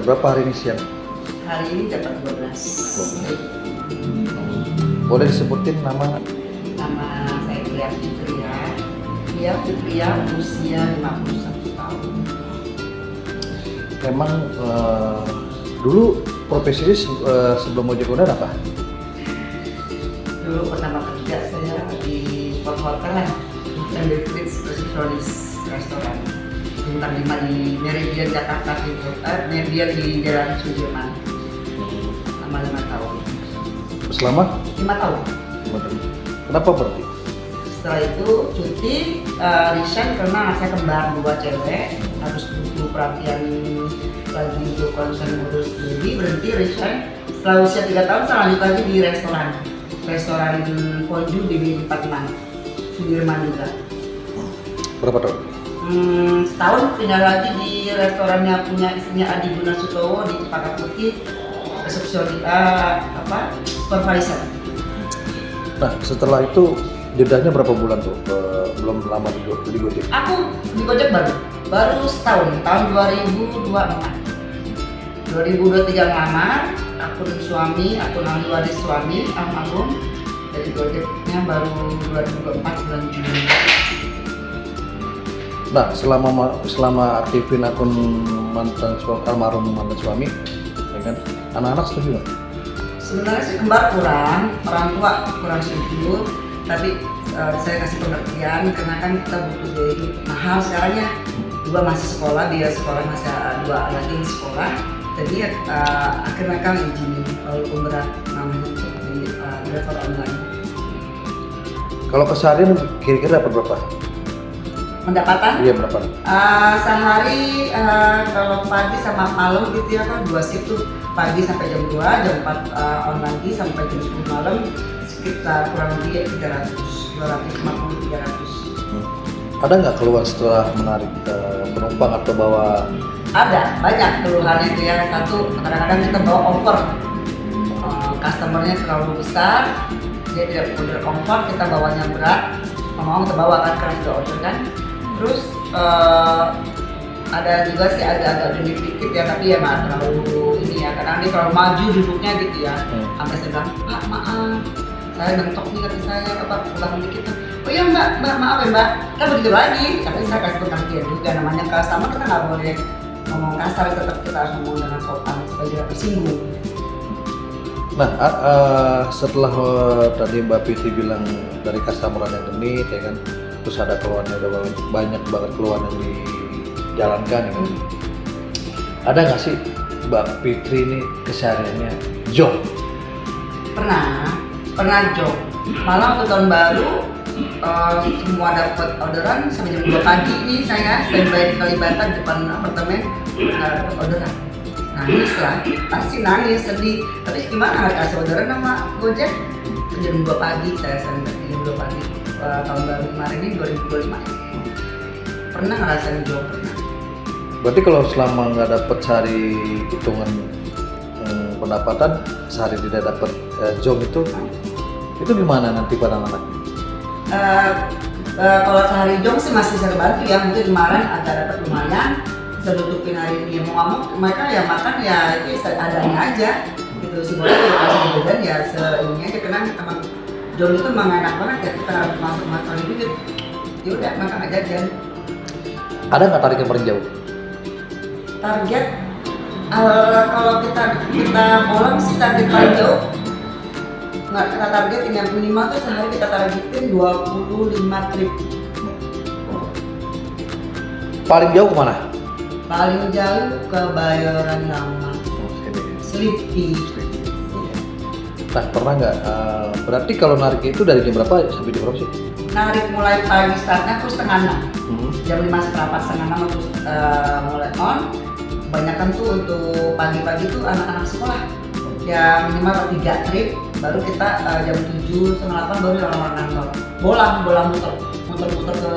berapa hari ini siang? Hari ini dapat 12. Boleh disebutin nama? Nama saya Gria Fitria. Gria Fitria usia 51 tahun. Memang dulu profesi sebelum ojek online apa? Dulu pertama kerja saya di hotel dan di Fritz resepsionis restoran bintang 5 di Meridian Jakarta Timur, Meridian di Jalan Sudirman. Selama 5 tahun. Selama? 5 tahun. Kenapa berhenti? Setelah itu cuti, resign karena anak saya kembar 2 cewek, harus butuh perhatian lagi untuk konsen ngurus baby, berhenti resign. Setelah usia 3 tahun saya lanjut lagi di restoran fondue di 46 Sudirman juga. Berapa tahun? Setahun pindah lagi di restorannya punya istrinya Adi Guna Sutowo di Cempaka Putih, resepsionis supervisor. Nah setelah itu jedanya berapa bulan tuh? Belum lama di Gojek. Aku di Gojek baru setahun, tahun 2024. 2023 ngelamar, akun suami, akun ahli waris suami, almarhum. Dari Gojeknya baru 2024 bulan Juni. Nah selama aktifin akun almarhum mantan suami, ya kan? Anak-anak setuju nggak? Sebenarnya sih kembar kurang, orang tua kurang setuju, tapi saya kasih pengertian karena kan kita butuh biaya hidup mahal sekarang ya. 2 masih sekolah, biaya sekolah masih 2 lagi di sekolah, jadi akhirnya kan izinin walaupun berat namanya untuk di driver online. Kalau keseharian kira-kira dapat berapa? Pendapatan? Iya berapa? Sehari kalau pagi sama malam gitu ya kan 2 shift tuh, pagi sampai jam 2, jam 4 on lagi sampai jam 10 malam, sekitar kurang lebih 250-300. Ada nggak keluhan setelah menarik penumpang atau bawa? Ada, banyak keluhannya itu ya. Satu, kadang-kadang kita bawa over, customernya terlalu besar, dia tidak order comfort, kita bawanya berat, mau kita bawa kan karena sudah order kan. Terus ada juga sih agak-agak genit dikit ya, tapi ya nggak terlalu ini ya, kadang dia terlalu maju duduknya gitu ya. Sampai saya bilang, Pak maaf, saya mentok nih kaki saya, pulang dikit. Oh iya mbak, maaf ya mbak, kan begitu lagi. Tapi saya kasih pengertian juga, namanya customer kita nggak boleh ngomong kasar, tetap kita harus ngomong dengan sopan supaya dia tersinggung. Nah setelah tadi Mbak Fitri bilang dari customer yang genit ya kan, terus ada keluhannya udah banyak banget keluhan yang dijalankan ya kan. Ada nggak sih Mbak Fitri ini kesehariannya job? Pernah job. Malah untuk tahun baru semua dapat orderan sampai jam 2 pagi nih saya standby di Kalibata depan apartemen, nggak dapat orderan. Nangis lah, pasti nangis, sedih. Tapi gimana harus kasih orderan sama Gojek? Jam 2 pagi saya standby jam 2 pagi tahun baru kemarin ini 2025. Pernah ngerasain job, pernah. Berarti kalau selama nggak dapat sehari hitungan pendapatan, sehari tidak dapat job itu gimana nanti pada anak-anaknya? Kalau sehari job sih masih bisa bantu ya, mungkin kemarin agak dapat lumayan, bisa tutupin hari ini. Mau nggak mau mereka ya makan ya itu seadanya aja gitu sih, boleh ya kasih jajan ya seini aja, karena emang job itu emang enak banget ya, kita harus masuk duit, ya udah makan aja jajan. Ada nggak tarik yang paling jauh? Target kalau kita bolang sih target paling jauh nggak kita targetin, yang minimal tuh sehari kita targetin 25 trip. Paling jauh kemana? Paling jauh ke Bayoran Lama, Sleepy. Nah pernah nggak? Berarti kalau narik itu dari jam berapa sampai jam berapa sih? Narik mulai pagi startnya terus setengah 6, jam 5 seperempat setengah 6 terus mulai on. Kebanyakan tuh untuk pagi-pagi tuh anak-anak sekolah yang minimal 3 trip, baru kita jam 7, setengah 8 baru orang-orang kantor. Bolang muter-muter ke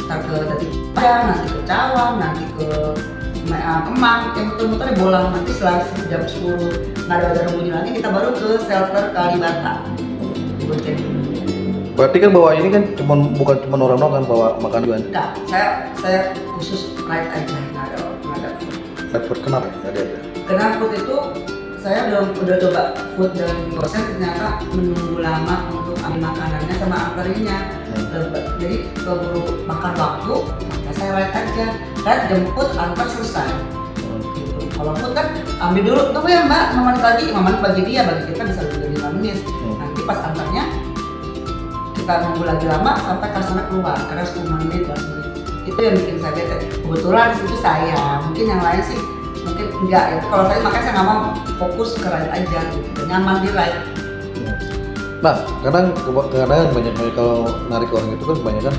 Dati Padang, nanti ke Cawang, nanti ke Kemang, yang muter-muternya bolang. Nanti setelah jam 10 nggak ada bunyi lagi, kita baru ke shelter Kalibata. Berarti kan bawa ini kan bukan cuma orang kan bawa makan juga? Enggak, saya khusus ride aja, nggak ada. Food kenapa nggak diajak? Karena food itu saya udah coba food dan dosen, ternyata menunggu lama untuk ambil makanannya sama antarinnya. Jadi keburu makan waktu, maka saya ride aja, ride jemput antar selesai. Gitu. Kalau food kan ambil dulu, tunggu ya mbak, mama bagi dia, bagi kita bisa lebih dari 5 menit. Nanti pas antarnya kita nunggu lagi lama sampai customer keluar, karena 10 menit, 12 menit. Itu yang bikin saya bete. Kebetulan itu saya, mungkin yang lain sih mungkin enggak ya. Kalau saya makanya saya nggak mau, fokus ke ride aja, gitu. Nyaman di ride. Nah, kadang banyak kalau narik orang itu kan kebanyakan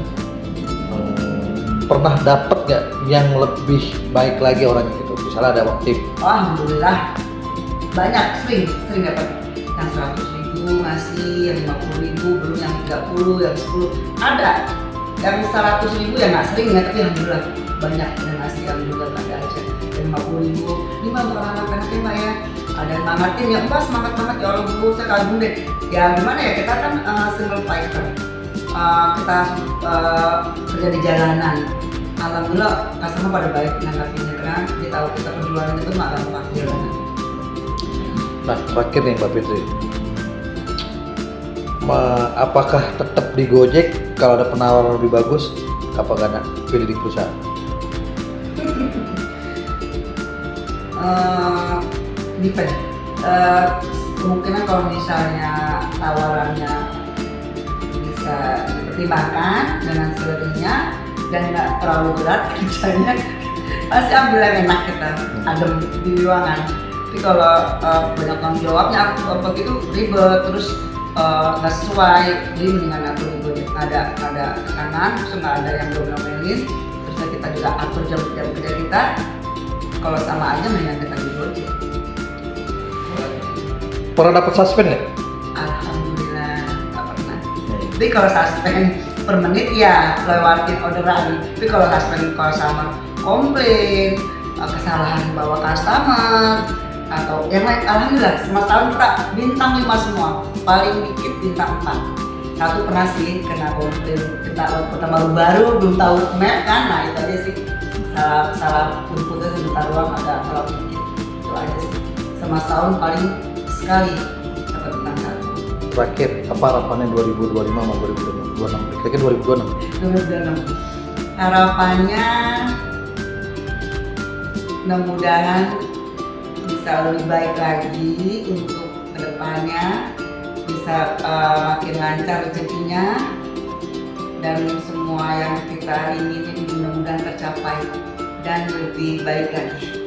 pernah dapat nggak yang lebih baik lagi orang itu? Misalnya ada waktu. Oh, alhamdulillah banyak, sering dapat yang 100.000 ngasih, yang 50.000, belum yang 30, yang 10 ada, yang 100.000 ya nggak sering ya, tapi alhamdulillah banyak yang ngasih, alhamdulillah ada aja. Yang 50.000, ini mah bukan anak-anaknya mbak ya, ada yang semangatin ya, mbak semangat banget ya Allah bu, saya kagum deh. Ya gimana ya, kita kan single fighter, kita kerja di jalanan. Alhamdulillah customer pada baik menanggapinya, karena dia tahu kita perjuangan itu nggak gampang di jalanan. Nah, terakhir nih Mbak Fitri, apakah tetap di Gojek kalau ada penawaran lebih bagus? Apakah ada pilih di perusahaan? Depend. Kemungkinan kalau misalnya tawarannya bisa dipertimbangkan dengan selebihnya dan nggak terlalu berat kerjanya, pasti ambil yang enak, kita adem di ruangan. Tapi kalau banyak tanggung jawabnya aku begitu ribet, terus nggak sesuai, jadi mendingan aku di Gojek. Ada tekanan, terus nggak ada yang domelin, terus kita juga atur jam kerja kita. Kalau sama aja mendingan kita di Gojek. Pernah dapat suspend nggak? Alhamdulillah nggak pernah. Tapi kalau suspend per menit ya lewatin orderan. Tapi kalau suspend kalau sama komplain, kesalahan bawa customer atau yang lain, alhamdulillah semua tahun kita bintang 5 semua, paling dikit bintang 4. Satu pernah sih kena komplain, kita pertama baru belum tahu map kan, nah itu aja sih salah inputnya sebentar doang, ada salah dikit, itu aja sih. Sama tahun paling sekali dapat bintang 1. Terakhir, apa harapannya 2025 sama 2026? Kira-kira 2026. Harapannya mudah-mudahan bisa lebih baik lagi untuk kedepannya, bisa makin lancar rezekinya, dan semua yang kita inginin mudah-mudahan tercapai dan lebih baik lagi.